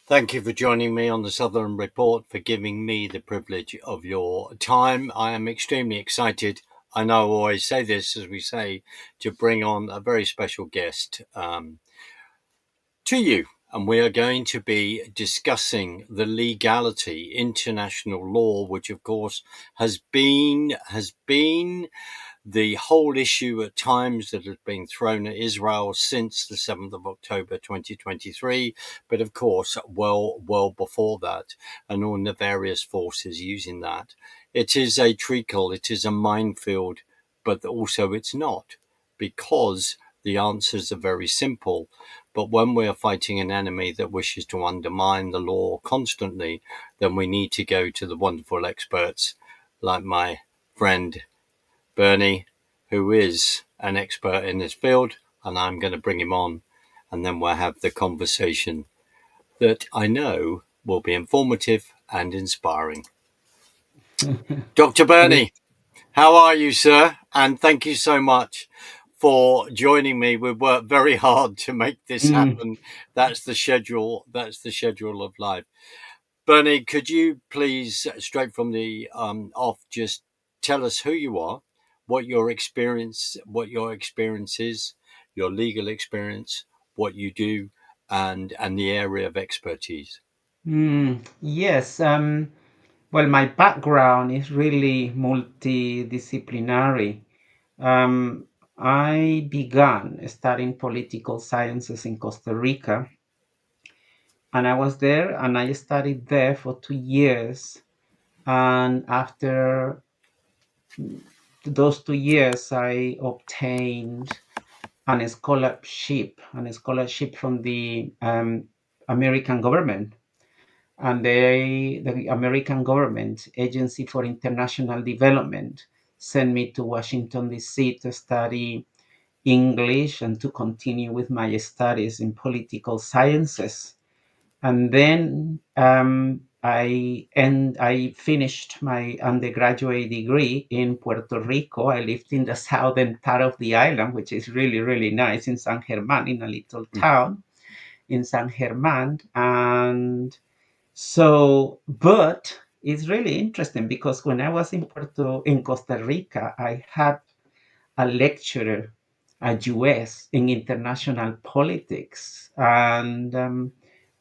Thank you for joining me on the Southern Report, for giving me the privilege of your time. I am extremely excited. I know I always say this, as we say, to bring on a very special guest to you. And we are going to be discussing the legality, international law, which of course has been the whole issue at times that has been thrown at Israel since the 7th of October 2023, but of course, well before that, and all the various forces using that. It is a treacle, it is a minefield, but also it's not, because the answers are very simple. But when we are fighting an enemy that wishes to undermine the law constantly, then we need to go to the wonderful experts like my friend Bernie, who is an expert in this field, and I'm going to bring him on, and then we'll have the conversation that I know will be informative and inspiring. Dr. Bernie, how are you, sir? And thank you so much for joining me. We've worked very hard to make this happen. That's the schedule. That's the schedule of life. Bernie, could you please, straight from the off, just tell us who you are, what your experience is, your legal experience, what you do, and the area of expertise. Yes. Well, my background is really multidisciplinary. I began studying political sciences in Costa Rica, and I was there and I studied there for 2 years. And after those 2 years, I obtained a scholarship from the American government. And the American government Agency for International Development sent me to Washington, D.C. to study English and to continue with my studies in political sciences. And then I finished my undergraduate degree in Puerto Rico. I lived in the southern part of the island, which is really, really nice, in San Germán, in a little town in San Germán. And so, but it's really interesting because when I was in Costa Rica, I had a lecturer at US in international politics. And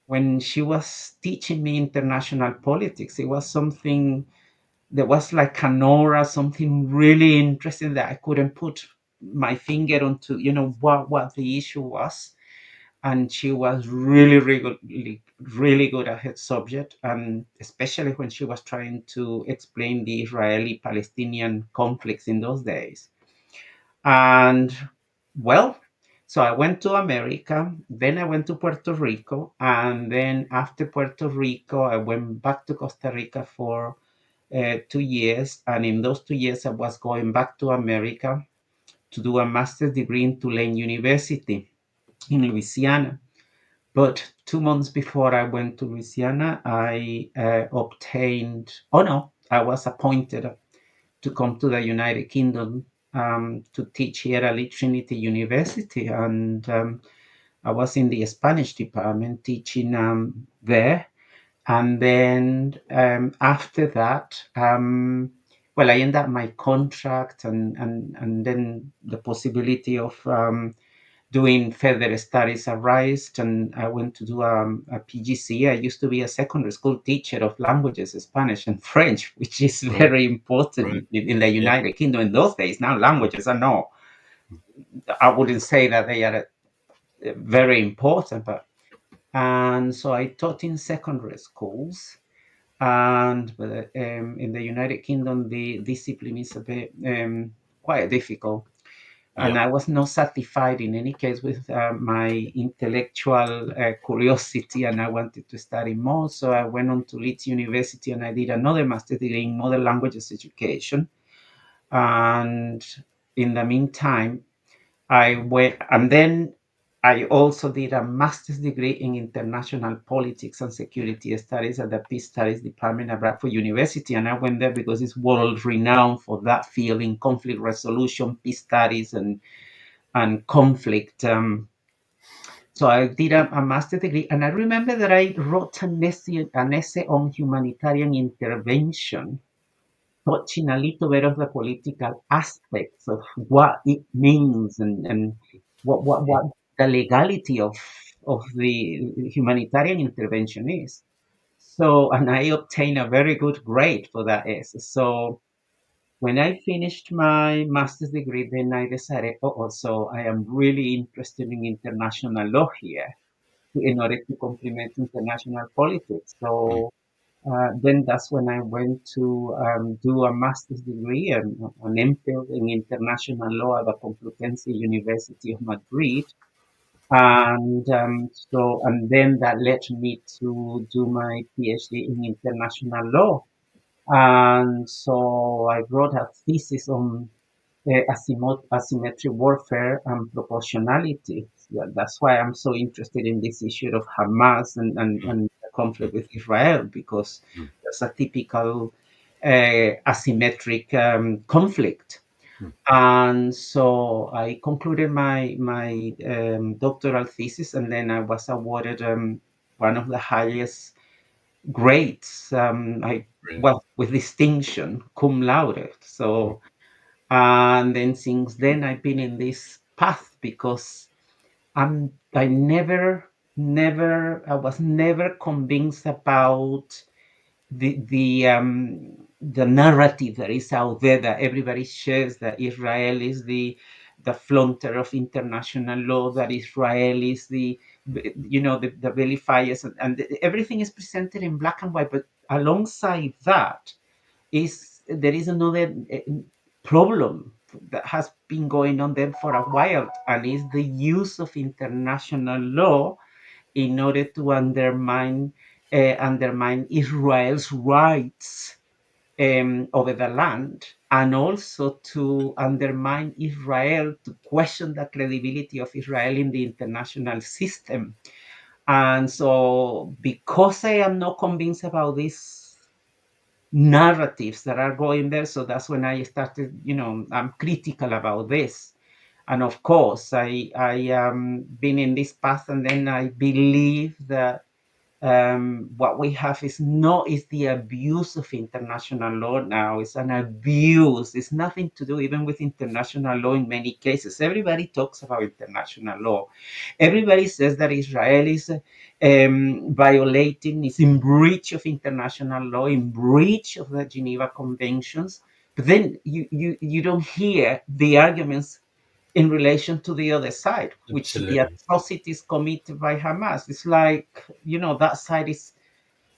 when she was teaching me international politics, it was something, there was like an aura, something really interesting that I couldn't put my finger onto, what the issue was. And she was really good at her subject, and especially when she was trying to explain the Israeli-Palestinian conflicts in those days. And well, so I went to America, then I went to Puerto Rico, and then after Puerto Rico, I went back to Costa Rica for 2 years. And in those 2 years, I was going back to America to do a master's degree in Tulane University in Louisiana. But 2 months before I went to Louisiana, I I was appointed to come to the United Kingdom to teach here at Trinity University. And I was in the Spanish department teaching there. And then after that, well, I ended up my contract, and then the possibility of doing further studies arised, and I went to do a PGC. I used to be a secondary school teacher of languages, Spanish and French, which is Right, very important right. in the Yeah. United Kingdom in those days. Now languages are no, I wouldn't say that they are very important, but and so I taught in secondary schools. And in the United Kingdom, the discipline is a bit quite difficult. and Yeah. I was not satisfied in any case with my intellectual curiosity, and I wanted to study more. So I went on to Leeds University and I did another master's degree in modern languages education. And in the meantime, I went, and then I also did a master's degree in international politics and security studies at the Peace Studies Department at Bradford University. And I went there because it's world renowned for that field in conflict resolution, peace studies, and conflict. So I did a master's degree, and I remember that I wrote an essay on humanitarian intervention, touching a little bit of the political aspects of what it means, and what the legality of the humanitarian intervention is. So, and I obtained a very good grade for that essay. So when I finished my master's degree, then I decided, oh, so I am really interested in international law here in order to complement international politics. Mm. So then that's when I went to do a master's degree and an MPhil in international law at the Complutense University of Madrid. And then that led me to do my PhD in international law. And so I wrote a thesis on asymmetric warfare and proportionality. Yeah, that's why I'm so interested in this issue of Hamas Mm. and the Mm. conflict with Israel, because Mm. there's a typical asymmetric conflict. Mm. And so I concluded my doctoral thesis, and then I was awarded one of the highest grades. Brilliant. Well, with distinction, cum laude. Mm. So and then since then, I've been in this path because I was never convinced about the narrative that is out there, that everybody shares, that Israel is the flaunter of international law, that Israel is the vilifiers, and everything is presented in black and white. But alongside that, there is another problem that has been going on there for a while, and is the use of international law in order to undermine Israel's rights over the land, and also to undermine Israel, to question the credibility of Israel in the international system. And so, because I am not convinced about this narratives that are going there. So that's when I started, I'm critical about this. And of course, I been in this path, and then I believe that what we have is the abuse of international law now. It's an abuse. It's nothing to do even with international law in many cases. Everybody talks about international law. Everybody says that Israel is violating, is in breach of international law, in breach of the Geneva Conventions. But then you don't hear the arguments in relation to the other side, which the Absolutely. atrocities committed by Hamas. It's like, that side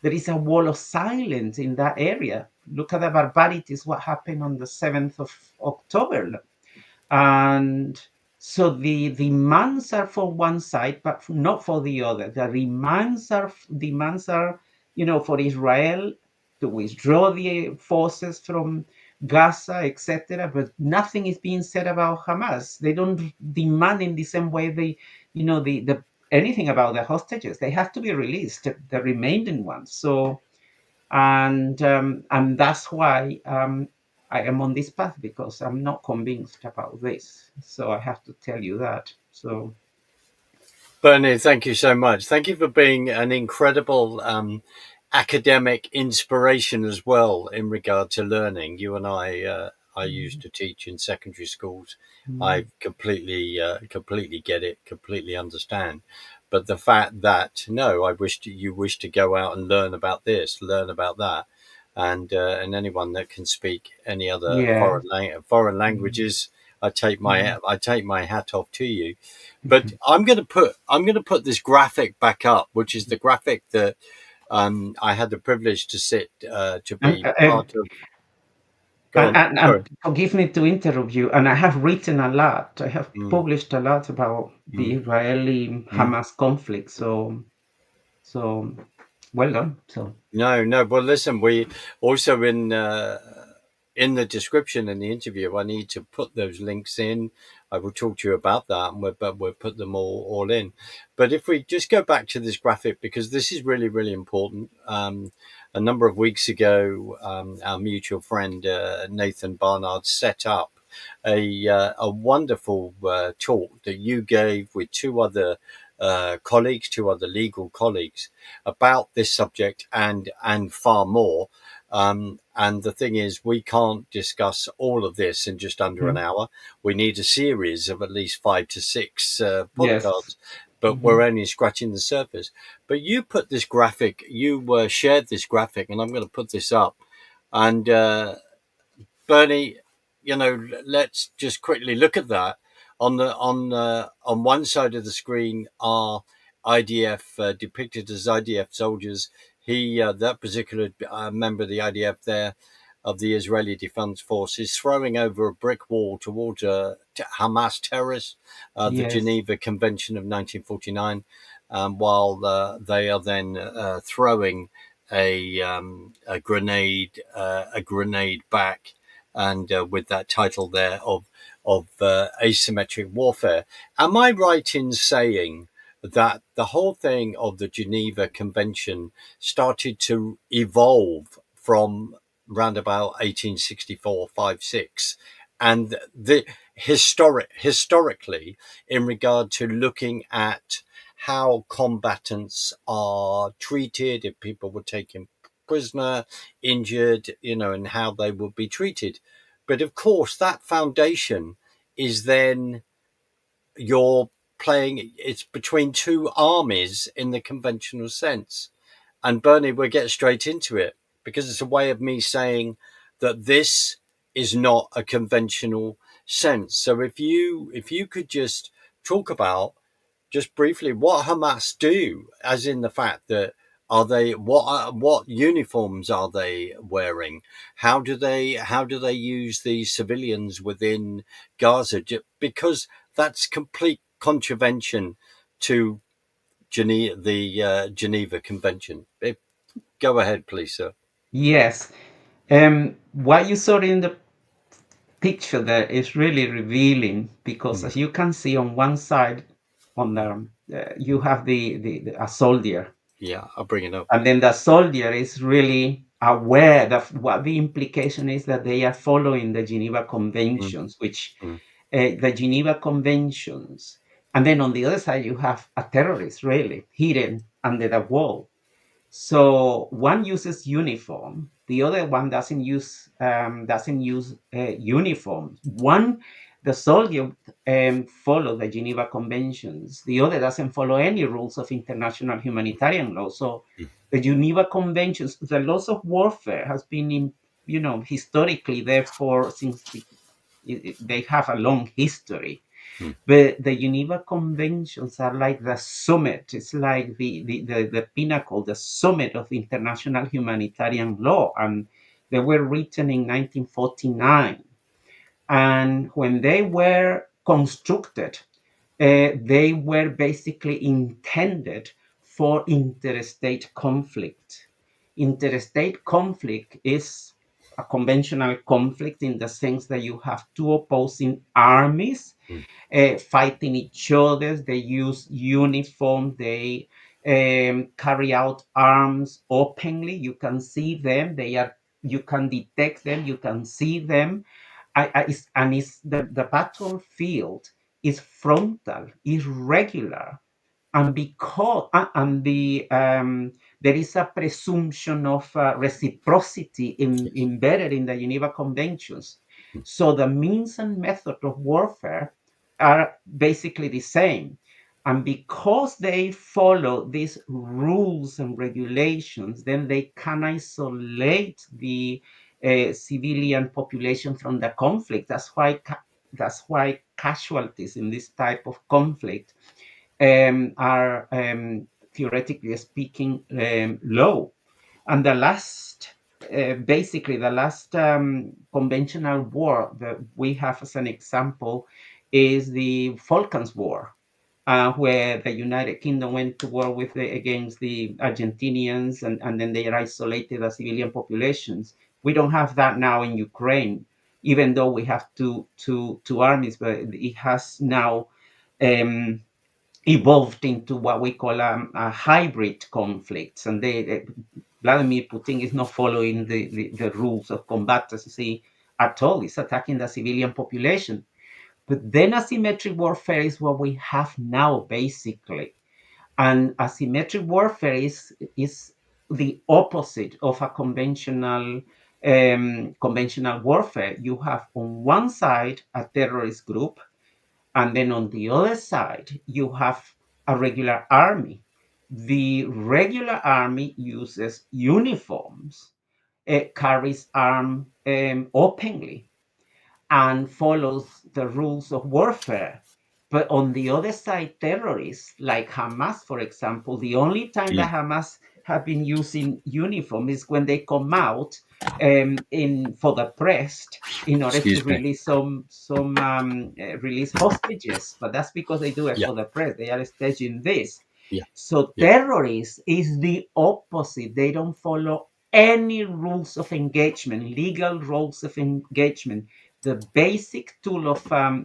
there is a wall of silence in that area. Look at the barbarities, what happened on the 7th of October. And so the demands are for one side, but not for the other. The demands are, for Israel to withdraw the forces from Gaza, etc. But nothing is being said about Hamas. They don't demand in the same way the anything about the hostages. They have to be released, the remaining ones. So and that's why I am on this path, because I'm not convinced about this. So I have to tell you that. So Bernie, thank you so much. Thank you for being an incredible academic inspiration as well in regard to learning. You and I used to teach in secondary schools. I mm, completely get it, completely understand. But the fact that no, you wish to go out and learn about this, learn about that, and anyone that can speak any other yeah, foreign mm, languages, mm, I take my hat off to you. But I'm going to put this graphic back up, which is the graphic that I had the privilege to sit to and, be part of. Go on. And Sorry. forgive me to interrupt you. And I have written a lot. I have Mm, published a lot about the mm, Israeli mm. Hamas conflict. So well done. So No, no. Well, listen, we also in the description in the interview, I need to put those links in. I will talk to you about that, and we'll put them all in. But if we just go back to this graphic, because this is really, really important. A number of weeks ago, our mutual friend Nathan Barnard set up a wonderful talk that you gave with two other colleagues, two other legal colleagues, about this subject and far more. And the thing is, we can't discuss all of this in just under an mhm. hour. We need a series of at least 5 to 6 Yes. podcasts, but Hmm. we're only scratching the surface. But you put this graphic, you shared this graphic, and I'm going to put this up. And Bernie, let's just quickly look at that. On one side of the screen are IDF depicted as IDF soldiers. He that particular member of the IDF there of the Israeli Defense Force is throwing over a brick wall towards Hamas terrorists, the Yes. Geneva Convention of 1949, while they are then throwing a grenade back, and with that title there of asymmetric warfare. Am I right in saying that the whole thing of the Geneva Convention started to evolve from round about 1864, 5, 6, and the historically, in regard to looking at how combatants are treated, if people were taken prisoner, injured, and how they would be treated. But of course, that foundation is then you're playing, it's between two armies in the conventional sense. And Bernie, we'll get straight into it because it's a way of me saying that this is not a conventional sense. So if you could just talk about just briefly what Hamas do, as in the fact that are they what uniforms are they wearing? How do they use the civilians within Gaza? Because that's complete contravention to Geneva Convention. Go ahead, please, sir. Yes. What you saw in the picture there is really revealing because, Mm, as you can see on one side, on you have a soldier, yeah, I'll bring it up. and then the soldier is really aware that what the implication is that they are following the Geneva Mm, Conventions, which mm, the Geneva Conventions, and then on the other side you have a terrorist really hidden under the wall. So one uses uniform, the other one doesn't use uniform. One, the soldier follow the Geneva Conventions. The other doesn't follow any rules of international humanitarian law. So mm, the Geneva Conventions, the laws of warfare, has been historically therefore since they have a long history, mm, but the Geneva Conventions are like the summit. It's like the pinnacle, the summit of international humanitarian law. And they were written in 1949. And when they were constructed, they were basically intended for interstate conflict. Interstate conflict is a conventional conflict in the sense that you have two opposing armies mm, fighting each other. They use uniform. They carry out arms openly. You can see them. They are. You can detect them. You can see them. And it's the battlefield is frontal, is regular, and because and there is a presumption of reciprocity yes. embedded in the Geneva Conventions. Mm, So the means and method of warfare are basically the same. And because they follow these rules and regulations, then they can isolate the civilian population from the conflict. That's why casualties in this type of conflict are theoretically speaking low. And the last basically the last conventional war that we have as an example is the Falklands War, where the United Kingdom went to war against the Argentinians, and then they isolated the civilian populations. We don't have that now in Ukraine, even though we have two armies, but it has now um, evolved into what we call a hybrid conflicts. And Vladimir Putin is not following the rules of combatancy at all. He's attacking the civilian population. But then asymmetric warfare is what we have now, basically. And asymmetric warfare is the opposite of a conventional warfare. You have on one side a terrorist group, and then on the other side you have a regular army. The regular army uses uniforms, it carries arms openly, and follows the rules of warfare. But on the other side, terrorists like Hamas, for example, the only time Mm. that Hamas have been using uniform is when they come out in for the press in order to Excuse me. release release hostages. But that's because they do it Yeah, for the press. They are staging this. yeah, So yeah. terrorists is the opposite. They don't follow any rules of engagement, legal rules of engagement. The basic tool of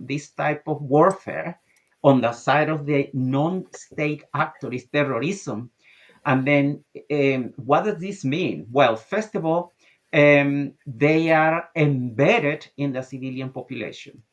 this type of warfare on the side of the non-state actor is terrorism. And then what does this mean? Well, first of all, they are embedded in the civilian population.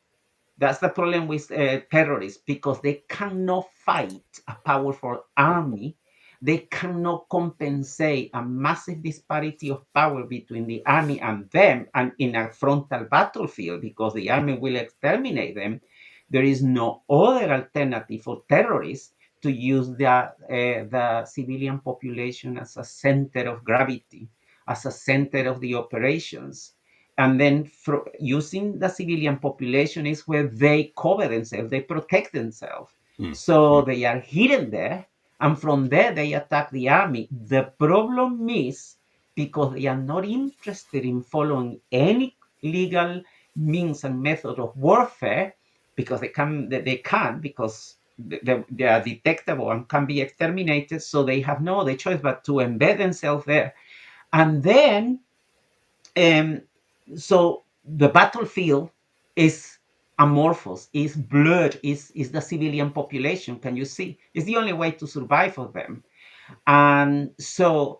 That's the problem with terrorists, because they cannot fight a powerful army. They cannot compensate a massive disparity of power between the army and them, and in a frontal battlefield, because the army will exterminate them. There is no other alternative for terrorists to use the civilian population as a center of gravity, as a center of the operations. And then using the civilian population is where they cover themselves, they protect themselves. Mm, So mm, they are hidden there, and from there they attack the army. The problem is because they are not interested in following any legal means and method of warfare, because they can because they are detectable and can be exterminated. So they have no other choice but to embed themselves there. And then um, so the battlefield is amorphous, is blurred, is the civilian population. Can you see? It's the only way to survive for them. And so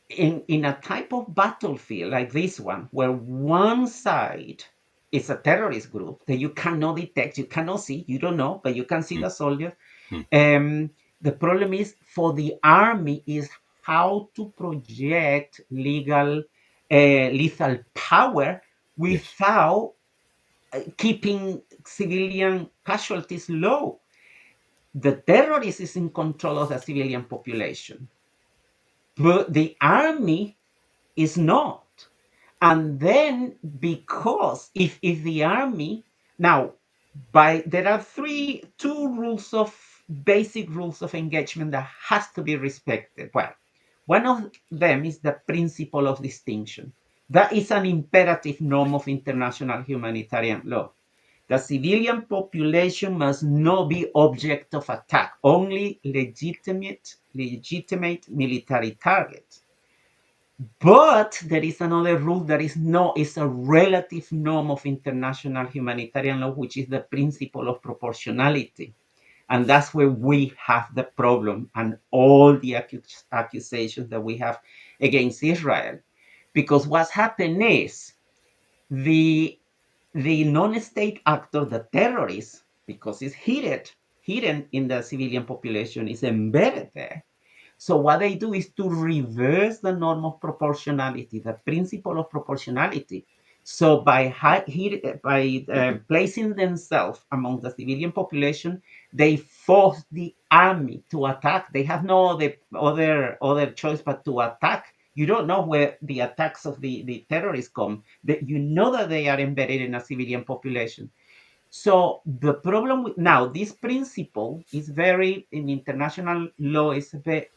in a type of battlefield like this one, where one side is a terrorist group that you cannot detect, you cannot see, you don't know, but you can see mm, the soldiers. mm. The problem is for the army is how to project lethal power Yes. without keeping civilian casualties low. The terrorist is in control of the civilian population, but the army is not. And then because if the army now by there are two rules of basic rules of engagement that has to be respected. Well, one of them is the principle of distinction. That is an imperative norm of international humanitarian law. The civilian population must not be object of attack, only legitimate military targets. But there is another rule that is a relative norm of international humanitarian law, which is the principle of proportionality. And that's where we have the problem and all the accusations that we have against Israel. Because what's happened is the non-state actor, the terrorist, because it's hidden in the civilian population, is embedded there. So what they do is to reverse the norm of proportionality, the principle of proportionality. So by placing themselves among the civilian population, they force the army to attack. They have no other choice but to attack. You don't know where the attacks of the terrorists come. You know that they are embedded in a civilian population. So the problem with now this principle is very in international law is very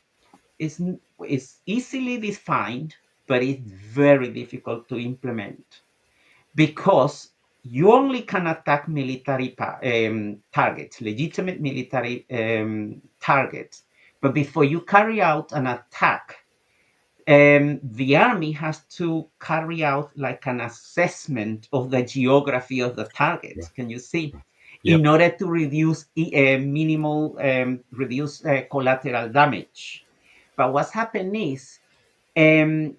is easily defined, but it's very difficult to implement because you only can attack military targets, legitimate military targets. But before you carry out an attack, the army has to carry out like an assessment of the geography of the target. Right. Can you see? Yep. In order to reduce minimal, reduce collateral damage. But what's happened is um,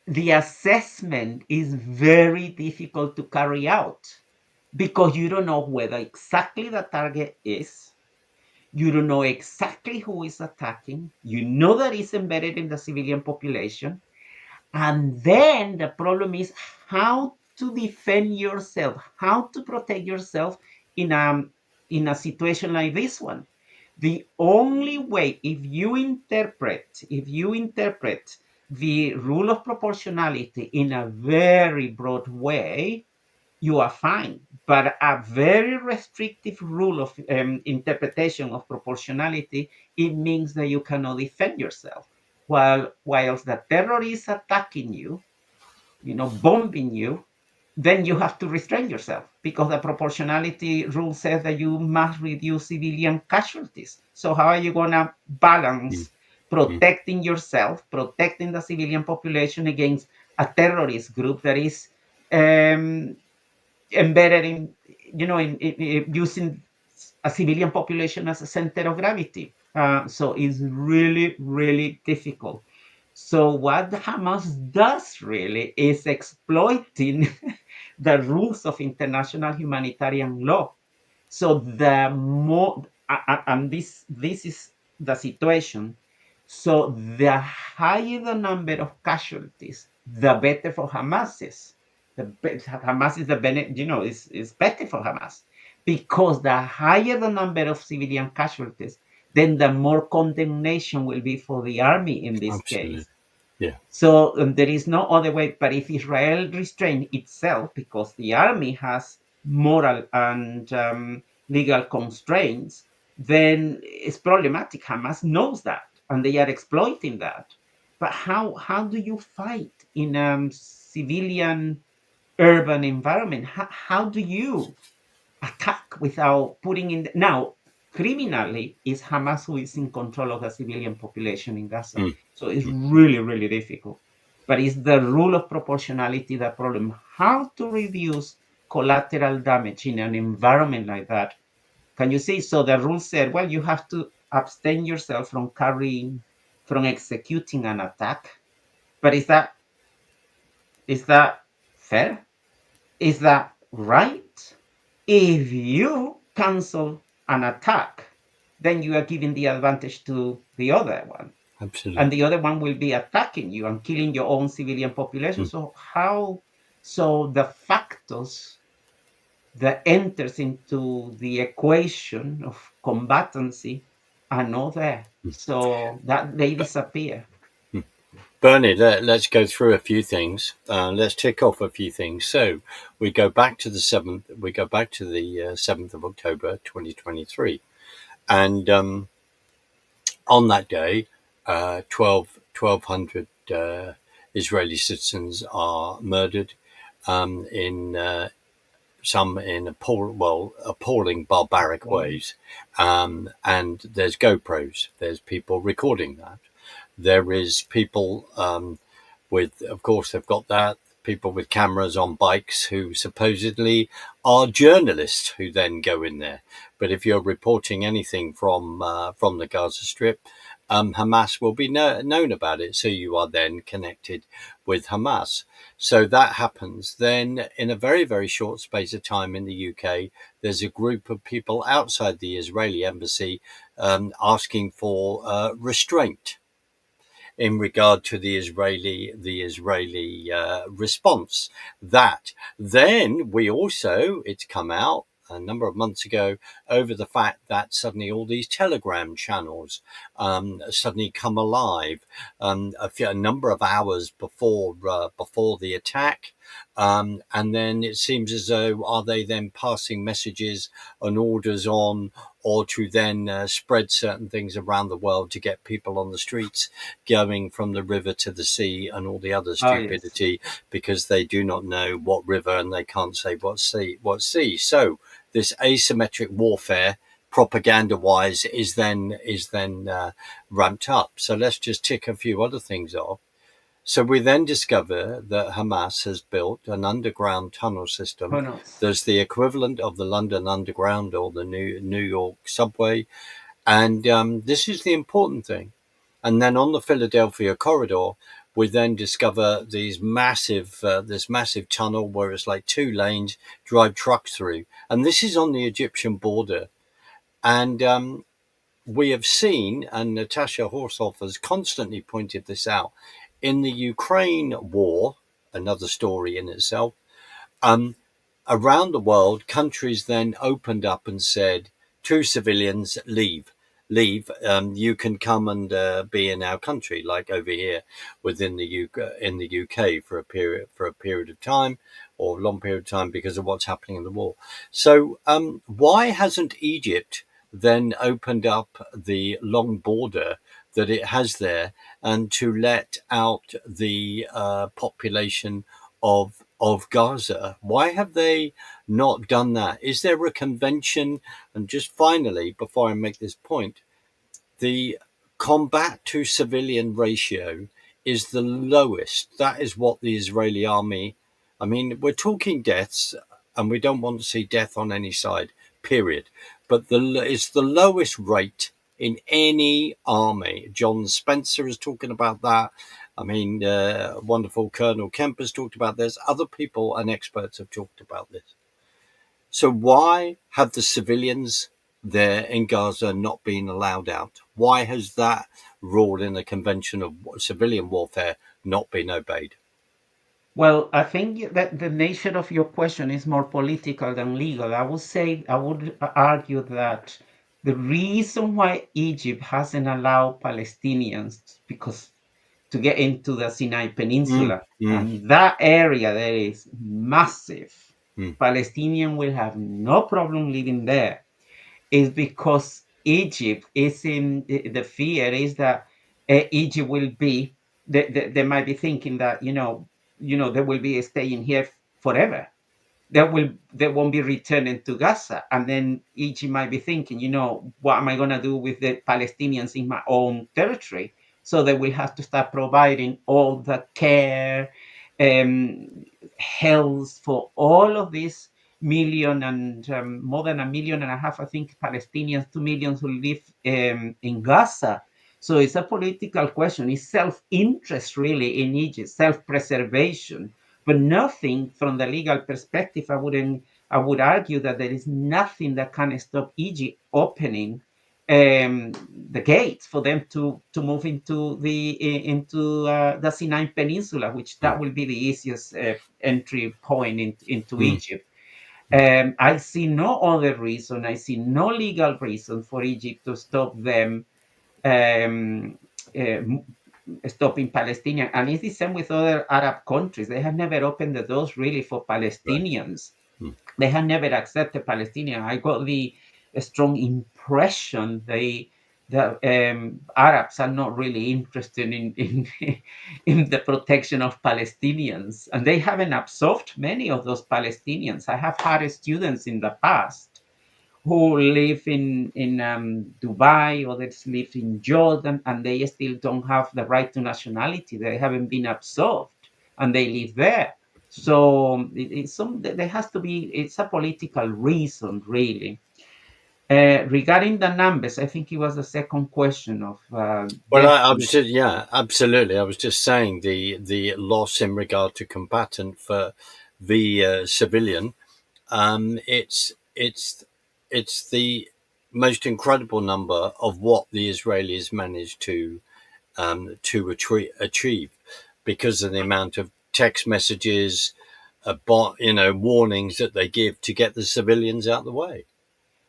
the assessment is very difficult to carry out because you don't know whether exactly the target is. You don't know exactly who is attacking. You know that it's embedded in the civilian population. And then the problem is how to defend yourself, how to protect yourself in a situation like this one. The only way, if you interpret the rule of proportionality in a very broad way, you are fine. But a very restrictive rule of interpretation of proportionality, it means that you cannot defend yourself. Whilst the terror is attacking you, bombing you, then you have to restrain yourself because the proportionality rule says that you must reduce civilian casualties. So how are you going to Mm. balance Mm. protecting yourself, protecting the civilian population against a terrorist group that is um, embedded in using a civilian population as a center of gravity. So it's really, really difficult. So what Hamas does really is exploiting the rules of international humanitarian law. So the more, and this is the situation. So the higher the number of casualties, the better for Hamas is. Hamas is is better for Hamas because the higher the number of civilian casualties, then the more condemnation will be for the army in this Absolutely. case. Yeah. So there is no other way. But if Israel restrain itself, because the army has moral and legal constraints, then it's problematic. Hamas knows that, and they are exploiting that. But how do you fight in a civilian urban environment? How do you attack without putting in now criminally is Hamas who is in control of the civilian population in Gaza. Mm. So it's Mm. really, really difficult. But it's the rule of proportionality the problem. How to reduce collateral damage in an environment like that? Can you see? So the rule said, well, you have to abstain yourself from executing an attack. But is that fair? Is that right? If you cancel an attack, then you are giving the advantage to the other one. Absolutely. And the other one will be attacking you and killing your own civilian population. Mm. So the factors that enters into the equation of combatancy are not there. Mm. So that they But disappear. Bernie, let's go through a few things. Let's tick off a few things. So we go back to the 7th. We go back to the 7th of October, 2023, and on that day, 1,200 Israeli citizens are murdered in some in appalling, barbaric Okay. ways. And there's GoPros. There's people recording that. There is people with, of course, they've got that. People with cameras on bikes who supposedly are journalists who then go in there. But if you're reporting anything from the Gaza Strip, Hamas will be known about it. So you are then connected with Hamas. So that happens. Then, in a very, very short space of time in the UK, there's a group of people outside the Israeli embassy asking for restraint in regard to the Israeli response. That then we also, it's come out a number of months ago over the fact that suddenly all these Telegram channels suddenly come alive a number of hours before the attack. And then it seems as though, are they then passing messages and orders on, or to then spread certain things around the world to get people on the streets going from the river to the sea and all the other Oh yes. stupidity, because they do not know what river and they can't say what sea, what sea. So this asymmetric warfare, propaganda wise, is then ramped up. So let's just tick a few other things off. So we then discover that Hamas has built an underground tunnel Who system knows? that's the equivalent of the London Underground or the New York subway. And this is the important thing. And then on the Philadelphia corridor, we then discover this massive tunnel where it's like 2 lanes, drive trucks through. And this is on the Egyptian border. And we have seen, and Natasha Horsoff has constantly pointed this out, in the Ukraine war, another story in itself, um, around the world, countries then opened up and said to civilians, leave. Leave. You can come and be in our country, like over here within the UK for a period of time, or a long period of time, because of what's happening in the war. So, why hasn't Egypt then opened up the long border that it has there, and to let out the population of Gaza? Why have they not done that? Is there a convention? And just finally, before I make this point, the combat to civilian ratio is the lowest. That is what the Israeli army, I mean, we're talking deaths, and we don't want to see death on any side, period. But it's the lowest rate in any army. John Spencer is talking about that. I mean, wonderful Colonel Kemp has talked about this. Other people and experts have talked about this. So why have the civilians there in Gaza not been allowed out? Why has that rule in the Convention of Civilian Warfare not been obeyed? Well, I think that the nature of your question is more political than legal. I would argue that the reason why Egypt hasn't allowed Palestinians because to get into the Sinai Mm, Peninsula, mm, and that area there is massive. mm, Palestinian will have no problem living there is because Egypt is in the fear is that Egypt will be they might be thinking that they will be staying here forever. They won't be returning to Gaza, and then Egypt might be thinking, what am I going to do with the Palestinians in my own territory? So they will have to start providing all the care, um, health for all of these million and more than 1.5 million, I think, Palestinians, 2 million who live in Gaza. So it's a political question. It's self-interest, really, in Egypt, self-preservation, but nothing from the legal perspective. I would argue that there is nothing that can stop Egypt opening the gates for them to move into the Sinai Peninsula, which mm, that will be the easiest entry point into mm, Egypt. I see no other reason. I see no legal reason for Egypt to stop them um, uh, stopping Palestinian. And it's the same with other Arab countries. They have never opened the doors really for right. Palestinians. Mm, They have never accepted Palestinian. I got the strong impression the Arabs are not really interested in in the protection of Palestinians, and they haven't absorbed many of those Palestinians. I have had students in the past who live in Dubai, others live in Jordan, and they still don't have the right to nationality. They haven't been absorbed, and they live there. So there has to be. It's a political reason, really. Regarding the numbers, I think it was the second question of Well, death. I was just, yeah, absolutely. I was just saying the loss in regard to combatant for the civilian. It's the most incredible number of what the Israelis managed to achieve, because of the amount of text messages, warnings that they give to get the civilians out of the way.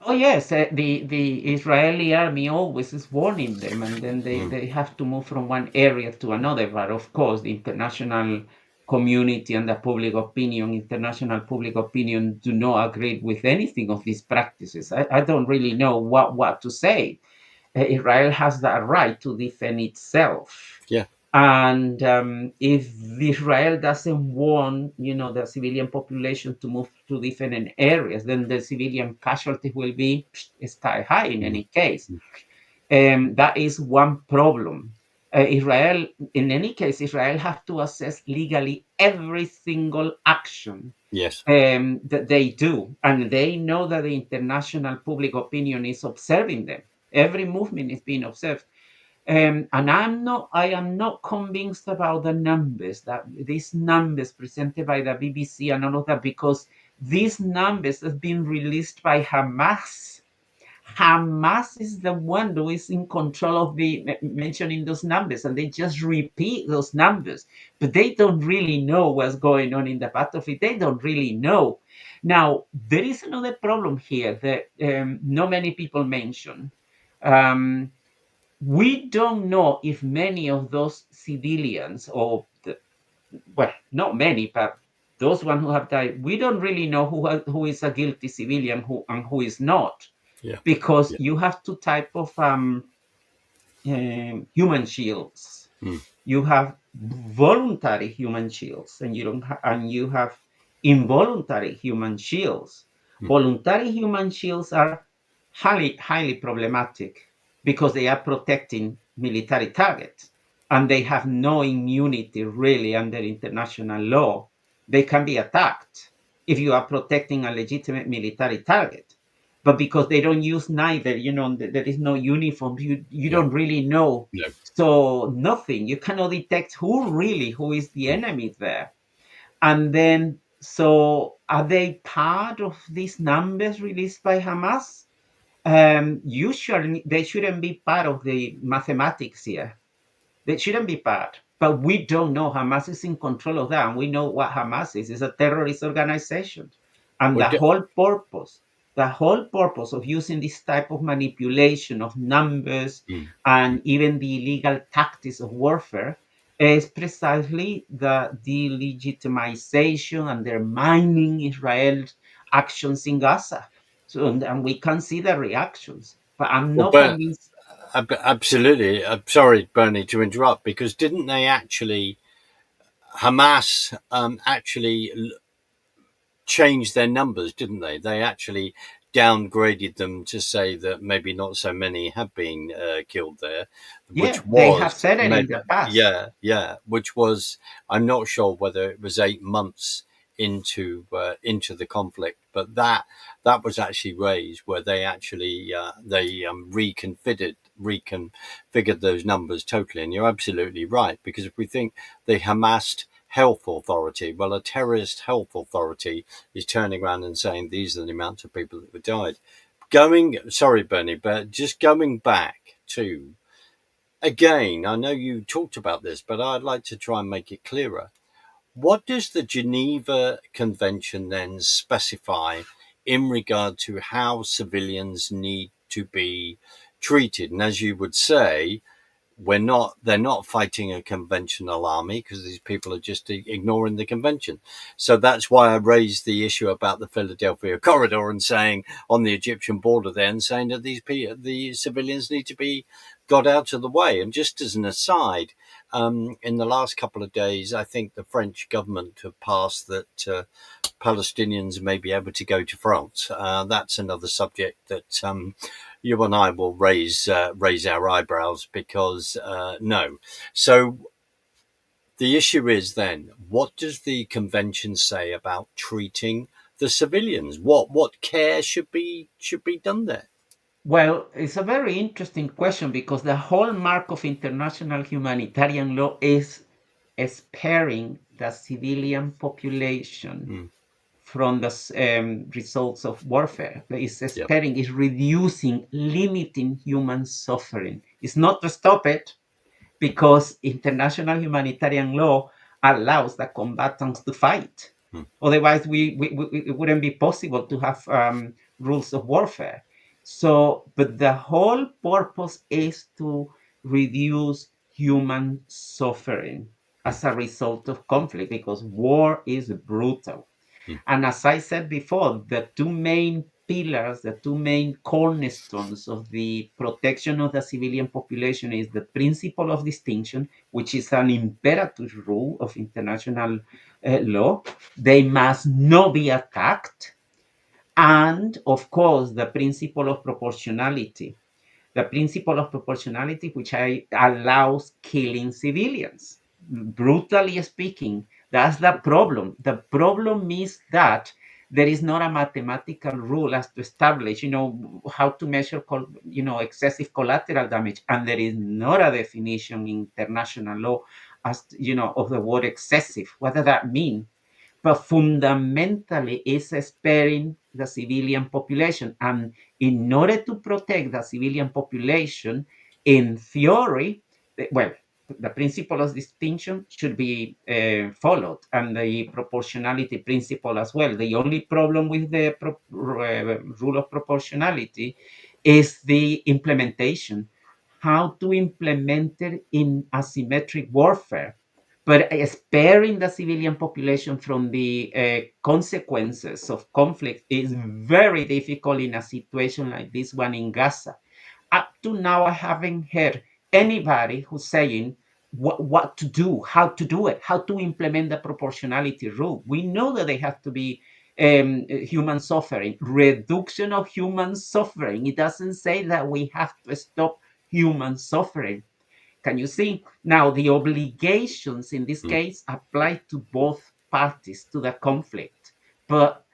Oh yes, the Israeli army always is warning them, and then they Mm, they have to move from one area to another. But of course, the international community and the public opinion, international public opinion, do not agree with anything of these practices. I don't really know what to say. Israel has the right to defend itself. Yeah. And if Israel doesn't want, the civilian population to move to different areas, then the civilian casualties will be sky high in Mm. any case. That is one problem. Israel, in any case, Israel have to assess legally every single action Yes. that they do, and they know that the international public opinion is observing them. Every movement is being observed. And I am not convinced about the numbers, that these numbers presented by the BBC and all of that, because these numbers have been released by Hamas. Hamas is the one who is in control of the mentioning those numbers, and they just repeat those numbers, but they don't really know what's going on in the battlefield. They don't really know. Now, there is another problem here that not many people mention. Um, we don't know if many of those civilians, well, not many, but those one who have died, we don't really know who is a guilty civilian and who is not, Yeah. because Yeah. you have two type of human shields. Mm. You have voluntary human shields, and you have involuntary human shields. Mm. Voluntary human shields are highly problematic because they are protecting military targets, and they have no immunity really under international law. They can be attacked if you are protecting a legitimate military target, but because they don't use neither, there is no uniform, you Yeah. don't really know. No. So nothing, you cannot detect who is the Mm. enemy there. And then, so are they part of these numbers released by Hamas? Usually they shouldn't be part of the mathematics here. They shouldn't be part, but we don't know. Hamas is in control of that, and we know what Hamas is. It's a terrorist organization, and Well, the whole purpose of using this type of manipulation of numbers mm. and even the illegal tactics of warfare is precisely the delegitimization and undermining Israel's actions in Gaza. So, and we can see the reactions, but I'm Well, not convinced. absolutely. I'm sorry, Bernie, to interrupt, because didn't they actually, Hamas actually changed their numbers, didn't they? They actually downgraded them to say that maybe not so many have been killed there, Yeah, which they have was said it in maybe, the past. yeah, yeah, which was, I'm not sure whether it was 8 months into the conflict, but that was actually raised where they actually they reconfigured those numbers totally. And you're absolutely right, because if we think the Hamas health authority, well, a terrorist health authority is turning around and saying these are the amounts of people that have died. Sorry, Bernie, but just going back to, again, I know you talked about this, but I'd like to try and make it clearer. What does the Geneva Convention then specify in regard to how civilians need to be treated? And as you would say, they're not fighting a conventional army, because these people are just ignoring the convention. So that's why I raised the issue about the Philadelphia corridor and saying on the Egyptian border there, and saying that the civilians need to be got out of the way. And just as an aside, in the last couple of days, I think the French government have passed that Palestinians may be able to go to France. That's another subject that you and I will raise our eyebrows, because no. So the issue is then, what does the convention say about treating the civilians? What care should be done there? Well, it's a very interesting question because the hallmark of international humanitarian law is sparing the civilian population Mm. from the results of warfare. It's Yep. sparing, is reducing, limiting human suffering. It's not to stop it, because international humanitarian law allows the combatants to fight. Mm. Otherwise, it wouldn't be possible to have rules of warfare. So, but the whole purpose is to reduce human suffering. mm, as a result of conflict, because war is brutal. mm, And as I said before, the two main pillars, the two main cornerstones of the protection of the civilian population is the principle of distinction, which is an imperative rule of international law. They must not be attacked. And of course, the principle of proportionality, which allows killing civilians. Brutally speaking, that's the problem. The problem is that there is not a mathematical rule as to establish, how to measure, excessive collateral damage, and there is not a definition in international law as of the word excessive. What does that mean? But fundamentally is sparing the civilian population. And in order to protect the civilian population, in theory, well, the principle of distinction should be followed, and the proportionality principle as well. The only problem with the rule of proportionality is the implementation, how to implement it in asymmetric warfare, but sparing the civilian population from the consequences of conflict is very difficult in a situation like this one in Gaza. Up to now, I haven't heard anybody who's saying what to do, how to do it, how to implement the proportionality rule. We know that they have to be human suffering, reduction of human suffering. It doesn't say that we have to stop human suffering. Can you see? Now, the obligations in this mm, case apply to both parties to the conflict, but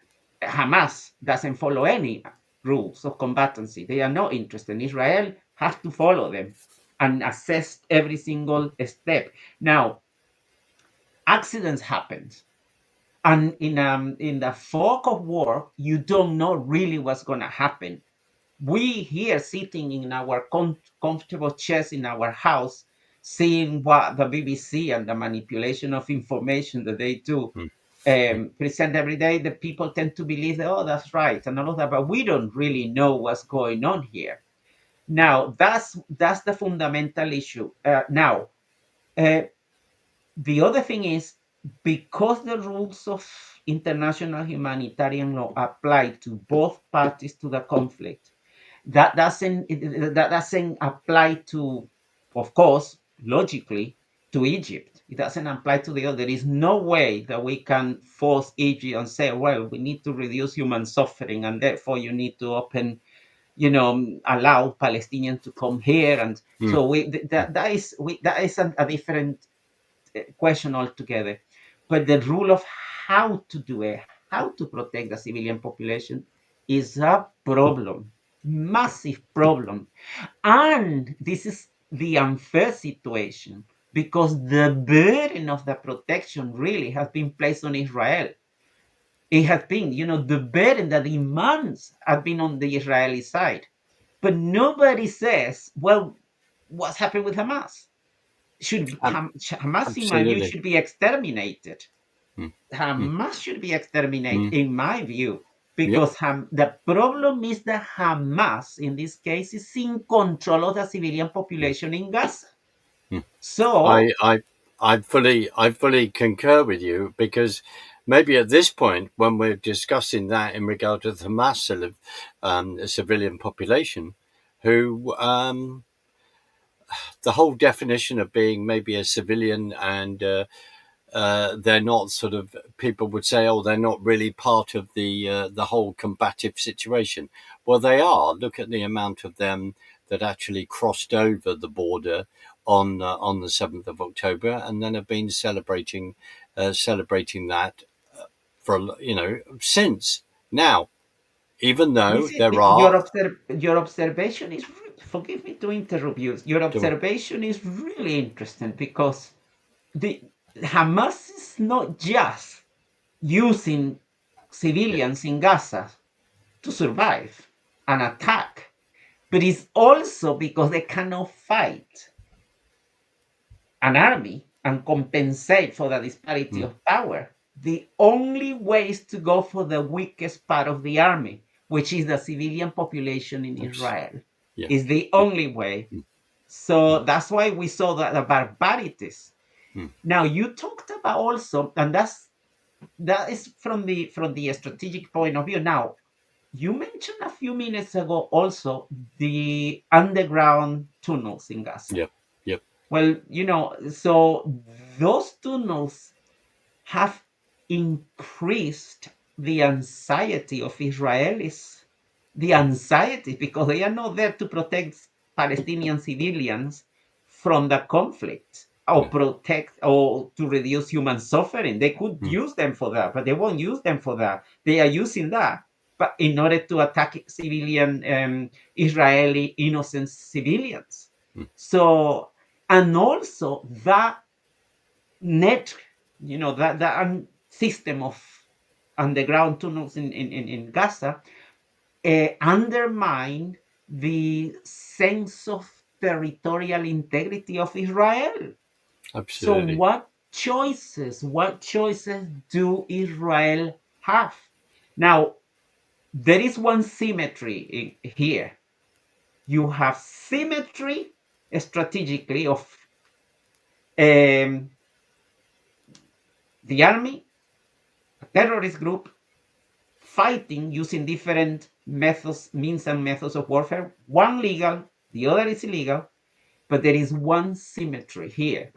Hamas doesn't follow any rules of combatancy. They are not interested. Israel has to follow them and assess every single step. Now, accidents happen. And in the fog of war, you don't know really what's going to happen. We here sitting in our comfortable chairs in our house, seeing what the BBC and the manipulation of information that they do mm, present every day, the people tend to believe that, oh, that's right, and all of that, but we don't really know what's going on here. Now, that's the fundamental issue. Now, uh, the other thing is, because the rules of international humanitarian law apply to both parties to the conflict, that doesn't apply to, of course, logically, to Egypt. It doesn't apply to the other. There is no way that we can force Egypt and say, well, we need to reduce human suffering, and therefore you need to open, allow Palestinians to come here. And mm, so mm, that is a different question altogether. But the rule of how to do it, how to protect the civilian population, is a problem, massive problem. And this is the unfair situation, because the burden of the protection really has been placed on Israel. It has been, the burden, the demands have been on the Israeli side. But nobody says, well, what's happened with Hamas? ab- Hamas, in my view, absolutely. should be exterminated. Mm, mm, Hamas should be exterminated, mm, in my view, yep. because the problem is that Hamas, in this case, is in control of the civilian Mm, population in Gaza. mm. I, So, I, I fully concur with you, because maybe at this point, when we're discussing that in regard to the mass of civilian population, who the whole definition of being maybe a civilian, and they're not sort of, people would say, oh, they're not really part of the whole combative situation. Well, they are. Look at the amount of them that actually crossed over the border on the 7th of October, and then have been celebrating that for since now. Even though there are, your observation is, forgive me to interrupt you, your to, observation is really interesting, because the Hamas is not just using yeah, civilians in Gaza to survive an attack, but it's also because they cannot fight an army and compensate for the disparity mm, of power. The only way is to go for the weakest part of the army, which is the civilian population in Israel. yeah, Is the yeah, only way. mm, mm, So that's why we saw that the barbarities. mm, Now you talked about also, and that is from the strategic point of view. Now you mentioned a few minutes ago also the underground tunnels in Gaza. yep, yep, Well, so those tunnels have increased the anxiety of Israelis, the anxiety because they are not there to protect Palestinian civilians from the conflict or yeah, protect or to reduce human suffering. They could mm, use them for that, but they won't use them for that. They are using that, but in order to attack civilian Israeli innocent civilians. mm, So, and also that net, that system of underground tunnels in Gaza undermine the sense of territorial integrity of Israel. So absolutely, what choices do Israel have? Now, there is one symmetry here. You have symmetry strategically of um, the army, a terrorist group, fighting using different methods, means and methods of warfare. One legal, the other is illegal, but there is one symmetry here.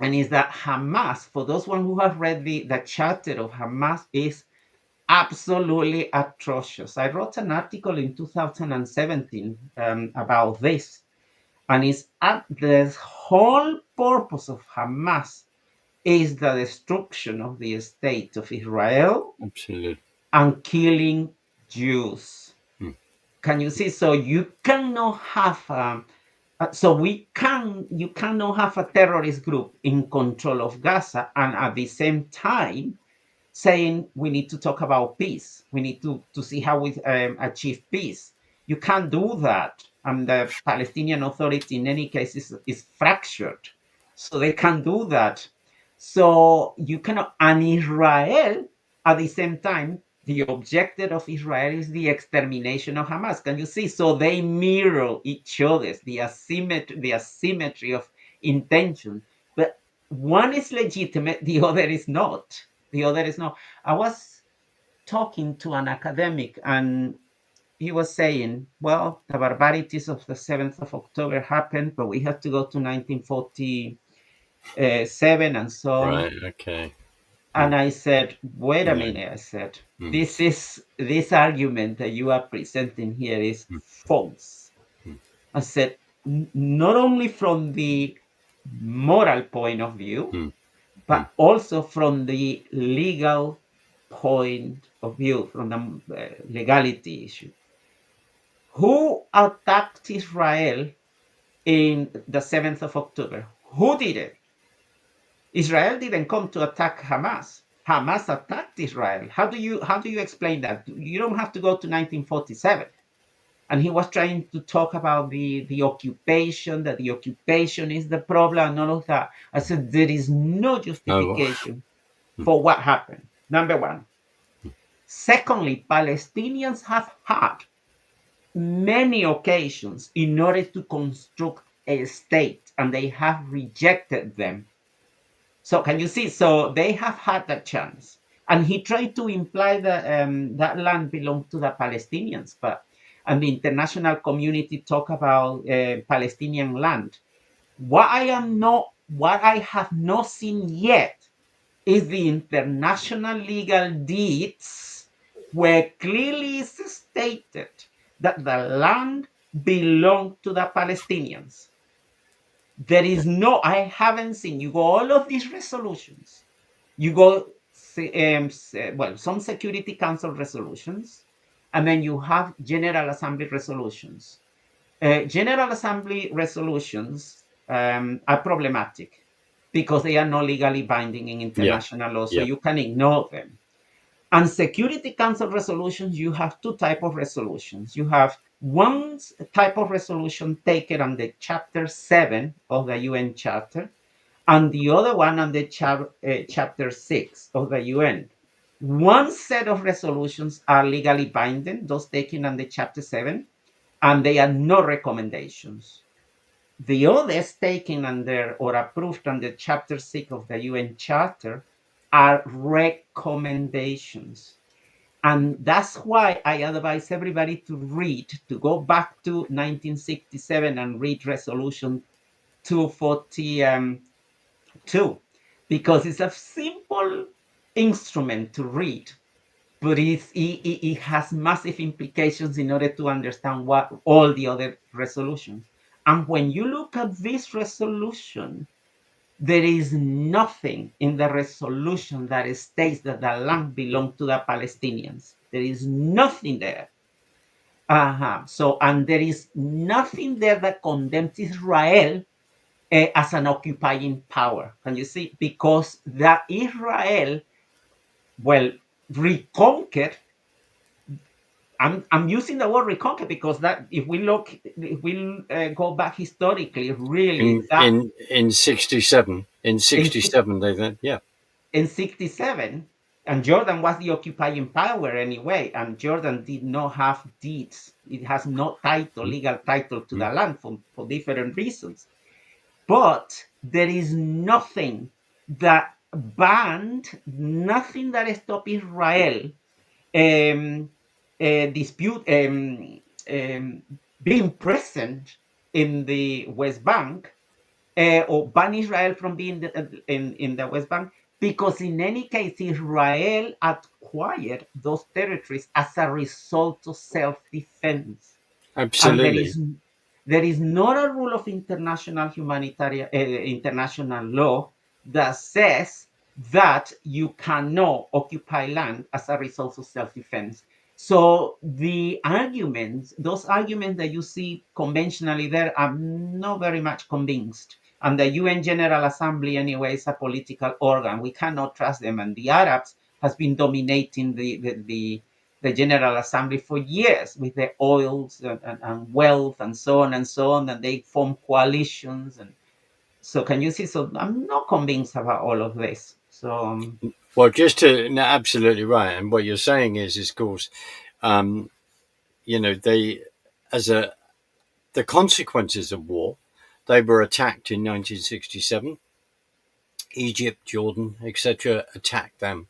And is that Hamas, for those one who have read the charter of Hamas, is absolutely atrocious. I wrote an article in 2017 about this, and it's the whole purpose of Hamas is the destruction of the state of Israel absolutely. and killing Jews. Mm, Can you see? So you cannot have so you cannot have a terrorist group in control of Gaza and at the same time saying we need to talk about peace. We need to see how we achieve peace. You can't do that. And the Palestinian Authority, in any case, is fractured. So they can't do that. So you cannot, and Israel, at the same time, the objective of Israel is the extermination of Hamas. Can you see? So they mirror each other, the asymmetry of intention. But one is legitimate, the other is not. The other is not. I was talking to an academic and he was saying, well, the barbarities of the 7th of October happened, but we had to go to 1947 and so on. right, okay. And Mm, I said, wait a yeah, minute. I said, mm, this argument that you are presenting here is mm, false. mm, I said, not only from the moral point of view, mm, mm, but also from the legal point of view, from the legality issue. Who attacked Israel in the 7th of October? Who did it? Israel didn't come to attack Hamas. Hamas attacked Israel. How do you explain that? You don't have to go to 1947. And he was trying to talk about the occupation, that the occupation is the problem and all of that. I said there is no oh, justification mm, for what happened. Number one. Secondly, Palestinians have had many occasions in order to construct a state, and they have rejected them. So can you see? So they have had that chance, and he tried to imply that that land belonged to the Palestinians, but and the international community talk about Palestinian land. What I have not seen yet is the international legal deeds where clearly is stated that the land belonged to the Palestinians. There is no, I haven't seen, you go all of these resolutions, you go, well, some Security Council resolutions, and then you have General Assembly resolutions. General Assembly resolutions are problematic because they are not legally binding in yeah, international law, so yeah, you can ignore them. And Security Council resolutions, you have two types of resolutions. You have one type of resolution taken under Chapter 7 of the UN Charter, and the other one under Chapter 6 of the UN. One set of resolutions are legally binding, those taken under Chapter 7, and they are no recommendations. The others taken under or approved under Chapter 6 of the UN Charter are recommendations. And that's why I advise everybody to go back to 1967 and read Resolution 242, because it's a simple instrument to read, but it has massive implications in order to understand what all the other resolutions. And when you look at this resolution, there is nothing in the resolution that states that the land belongs to the Palestinians. There is nothing there. So, and there is nothing there that condemns Israel as an occupying power. Can you see? Because that Israel, well, reconquered. I'm using the word reconquer because that if we go back historically, really that In 67, in in 67 they then, yeah. in 67, and Jordan was the occupying power anyway, and Jordan did not have deeds. It has no title, legal title to the land for different reasons. But there is nothing that banned, nothing that stopped Israel um, dispute being present in the West Bank, or ban Israel from being in the West Bank, because in any case, Israel acquired those territories as a result of self-defense. And Absolutely. there is not a rule of international humanitarian international law that says that you cannot occupy land as a result of self-defense. So the arguments, those arguments that you see conventionally there, I'm not very much convinced. And the UN General Assembly, anyway, is a political organ. We cannot trust them. And the Arabs has been dominating the General Assembly for years with the oils and wealth and so on and so on, and they form coalitions. And so, can you see? So, I'm not convinced about all of this. So, Well, just to no, absolutely right, and what you're saying is, of course, um, they as a the consequences of war, they were attacked in 1967. Egypt, Jordan, etc., attacked them,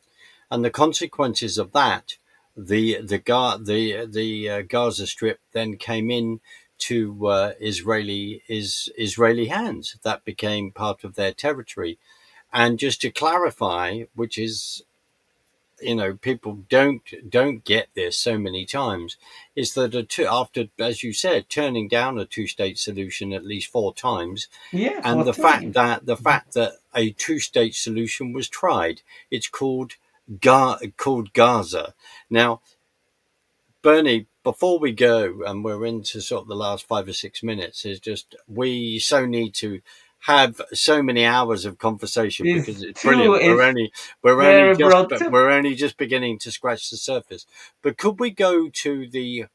and the consequences of that, the Gaza Strip then came in to Israeli hands. That became part of their territory. And just to clarify, which is, people don't get this so many times, is that after, as you said, turning down a two-state solution at least four times, yeah, and for time. the fact that a two-state solution was tried, it's called Gaza. Now, Bernie, before we go, and we're into sort of the last 5 or 6 minutes, is just we so need to have so many hours of conversation because it's brilliant. It's We're only very just broad too. we're only just beginning to scratch the surface. But could we go to the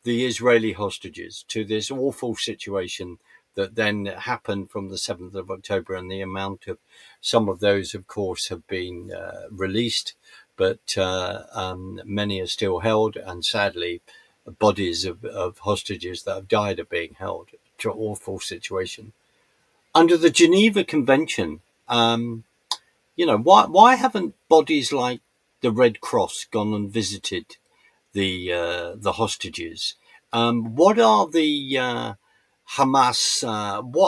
Israeli hostages, to this awful situation that then happened from the 7th of October, and the amount of some of those, of course, have been released, but many are still held, and sadly, bodies of hostages that have died are being held. It's an awful situation. Under the Geneva Convention, why haven't bodies like the Red Cross gone and visited the hostages? What are the Hamas?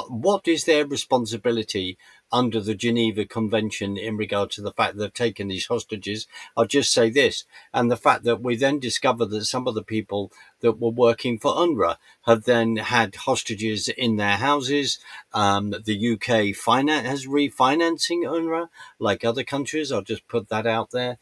What is their responsibility under the Geneva Convention in regard to the fact that they've taken these hostages? I'll just say this, and the fact that we then discover that some of the people that were working for UNRWA have then had hostages in their houses. The UK has refinancing UNRWA, like other countries. I'll just put that out there.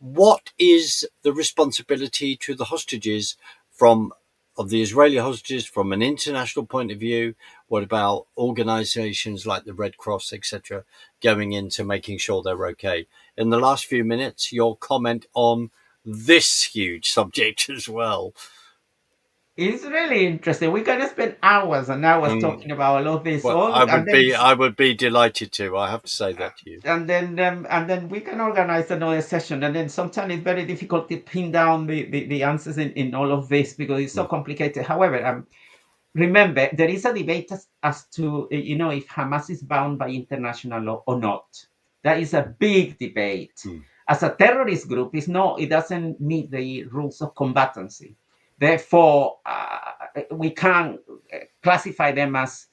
What is the responsibility to the hostages from of the Israeli hostages from an international point of view? What about organizations like the Red Cross, etc., going into making sure they're okay? In the last few minutes, your comment on this huge subject as well. It's really interesting. We can spend hours and hours Mm, talking about all of this, well, all, and then I would be delighted to. I have to say that to you. and then we can organize another session. And then sometimes it's very difficult to pin down the answers in all of this because it's so Mm. complicated. However, remember, there is a debate as to, if Hamas is bound by international law or not. That is a big debate. Mm. As a terrorist group, it doesn't meet the rules of combatancy. Therefore, we can't classify them as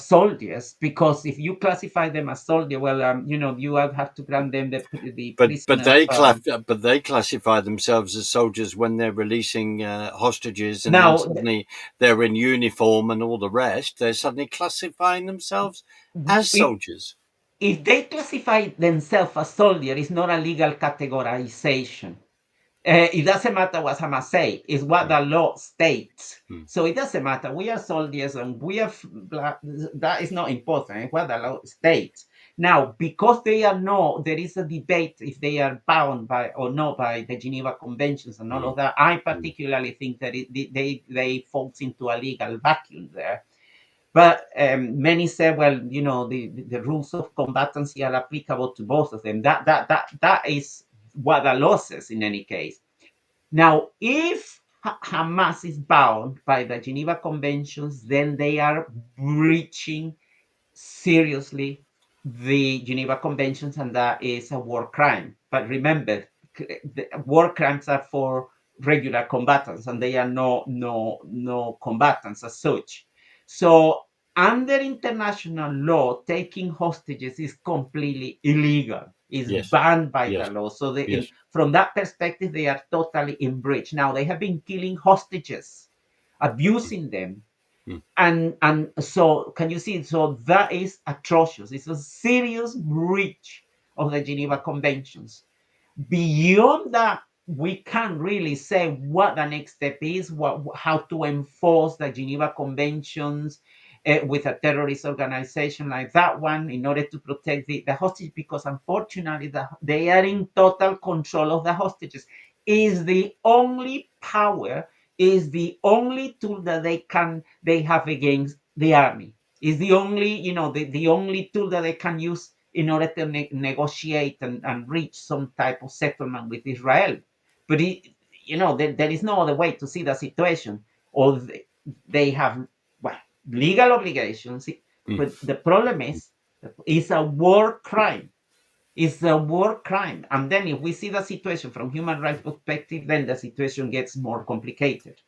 soldiers, because if you classify them as soldiers, well, you will have to grant them the But prisoner. they classify themselves as soldiers when they're releasing hostages, and then Now, suddenly they're in uniform and all the rest. They're suddenly classifying themselves as if soldiers. if they classify themselves as soldier, it's not a legal categorization. It doesn't matter what Hamas say; it's what Mm. the law states. Mm. So it doesn't matter. We are soldiers, and we are that is not important. It's what the law states. Now, because there is a debate if they are bound by or not by the Geneva Conventions and all Mm. of that. I Mm. particularly think that they falls into a legal vacuum there. But many say, well, the rules of combatancy are applicable to both of them. That is what the law says in any case. Now, if Hamas is bound by the Geneva Conventions, then they are breaching seriously the Geneva Conventions, and that is a war crime. But remember, the war crimes are for regular combatants, and they are no combatants as such. So, under international law, taking hostages is completely illegal. Is Yes. banned by the Yes. law. So, Yes. from that perspective, they are totally in breach. Now, they have been killing hostages, abusing them, Mm. and so can you see, so that is atrocious. It's a serious breach of the Geneva Conventions. Beyond that, we can't really say what the next step is, how to enforce the Geneva Conventions with a terrorist organization like that one in order to protect the hostage, because unfortunately they are in total control of the hostages. Is the only power, is the only tool that they have against the army. Is the only, the only tool that they can use in order to negotiate and reach some type of settlement with Israel. But there is no other way to see the situation. Or they have, well, legal obligations, Mm. but the problem is it's a war crime. It's a war crime. And then if we see the situation from human rights perspective, then the situation gets more complicated.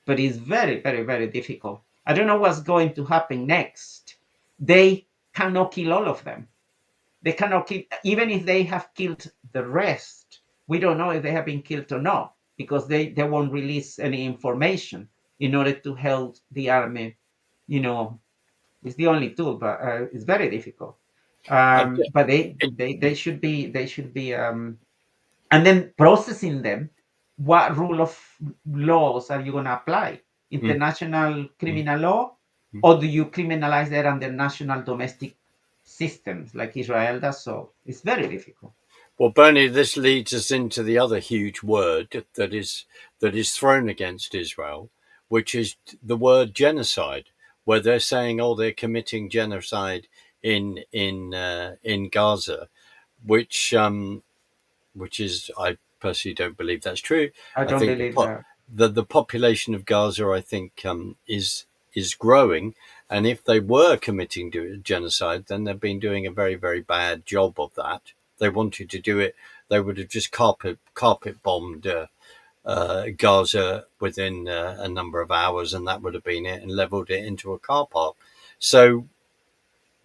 But it's very, very, very difficult. I don't know what's going to happen next. They cannot kill all of them. They cannot kill, even if they have killed the rest. We don't know if they have been killed or not, because they won't release any information in order to help the army. You know, it's the only tool, but it's very difficult. Uh, But it, they should be and then processing them. What rule of laws are you going to apply? mm, International mm, criminal law, mm. or do you criminalize that under national domestic systems like Israel does? So it's very difficult. Well, Bernie, this leads us into the other huge word that is thrown against Israel, which is the word genocide, where they're saying, "Oh, they're committing genocide in Gaza," which is, I personally don't believe that's true. I I don't think believe that. the population of Gaza, I think, is growing, and if they were committing genocide, then they've been doing a very very bad job of that. They wanted to do it, they would have just carpet bombed Gaza within a number of hours, and that would have been it, and leveled it into a car park. So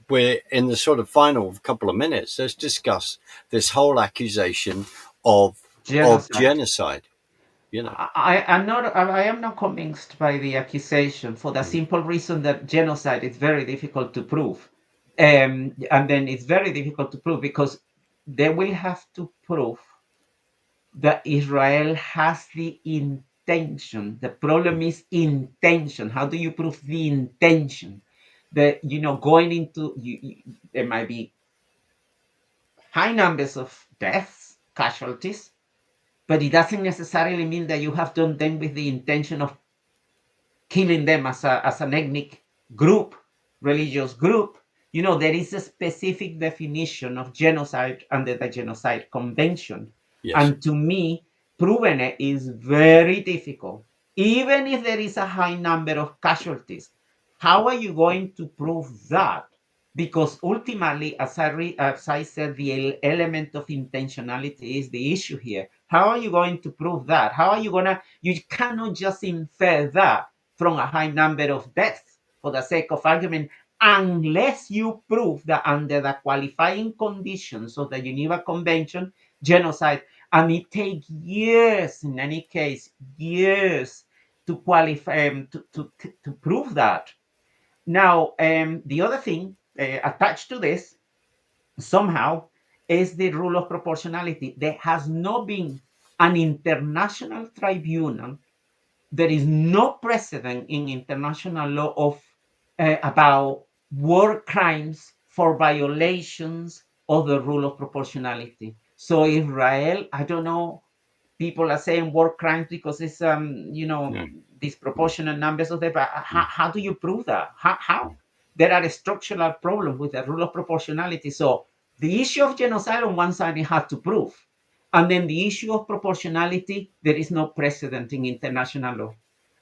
we're in the sort of final couple of minutes. Let's discuss this whole accusation of Genocide. genocide. You know, I am not convinced by the accusation, for the mm, simple reason that genocide is very difficult to prove. And then it's very difficult to prove because they will have to prove that Israel has the intention. The problem is intention. How do you prove the intention? That, going into, there might be high numbers of deaths, casualties, but it doesn't necessarily mean that you have done them with the intention of killing them as an ethnic group, religious group. There is a specific definition of genocide under the Genocide Convention. yes, And to me, proving it is very difficult. even if there is a high number of casualties. How are you going to prove that? Because ultimately, as I said, the element of intentionality is the issue here. How are you going to prove that? How are you going to, you cannot just infer that from a high number of deaths for the sake of argument, unless you prove that under the qualifying conditions of the Geneva Convention, genocide, and it takes years, in any case, years to qualify, to prove that. Now, the other thing attached to this somehow is the rule of proportionality. There has not been an international tribunal. There is no precedent in international law of about war crimes for violations of the rule of proportionality. So Israel, I don't know, people are saying war crimes because it's Yeah. Mm, disproportionate numbers of them. But mm, how do you prove that? How? There are structural problems with the rule of proportionality. So the issue of genocide on one side, you have to prove, and then the issue of proportionality, there is no precedent in international law.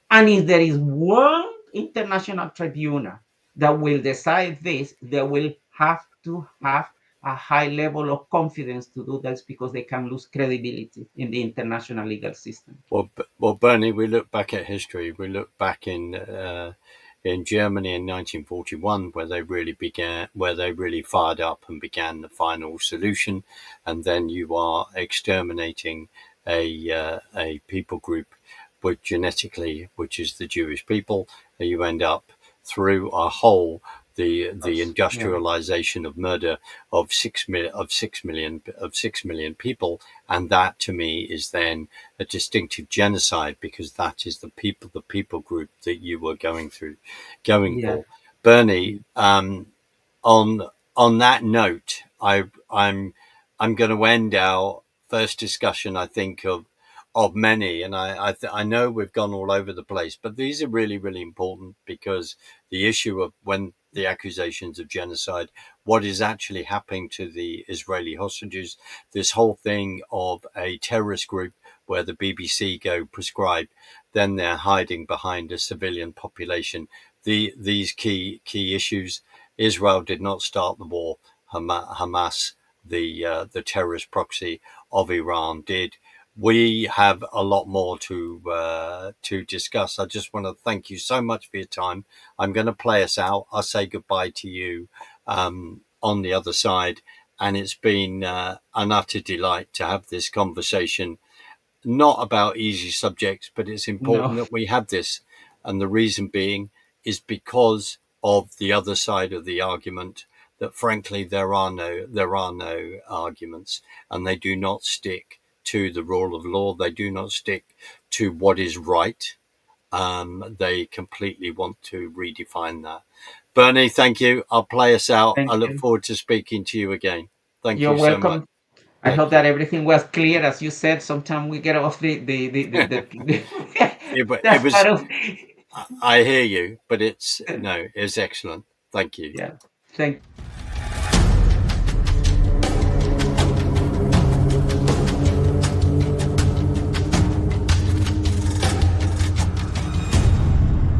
And if there is one international tribunal that will decide this, they will have to have a high level of confidence to do this, because they can lose credibility in the international legal system. well, Bernie, we look back at history. We look back in Germany in 1941, where they really fired up and began the final solution, and then you are exterminating a people group, which is the Jewish people, and you end up through a whole the Yeah, industrialization of murder of 6 million people, and that to me is then a distinctive genocide, because that is the people group that you were going yeah. for. Bernie, on on that note, I'm going to end our first discussion, I think, of many, and I know we've gone all over the place, but these are really really important, because the issue of when the accusations of genocide, what is actually happening to the Israeli hostages, this whole thing of a terrorist group where the BBC go prescribed, then they're hiding behind a civilian population. These key issues. Israel did not start the war. Hamas, the terrorist proxy of Iran, did. We have a lot more to discuss. I just want to thank you so much for your time. I'm going to play us out. I'll say goodbye to you on the other side, and it's been an utter delight to have this conversation, not about easy subjects, but it's important No, that we have this. And the reason being is because of the other side of the argument, that frankly there are no arguments, and they do not stick to the rule of law. They do not stick to what is right. They completely want to redefine that. Bernie, thank you. I'll play us out. I thank look you. forward to speaking to you again. Thank You're you so much. welcome. I Thank hope you. that everything was clear. As you said, sometimes we get off It that was part of. I hear you, but it's no, it's excellent. Thank you. Yeah. Thank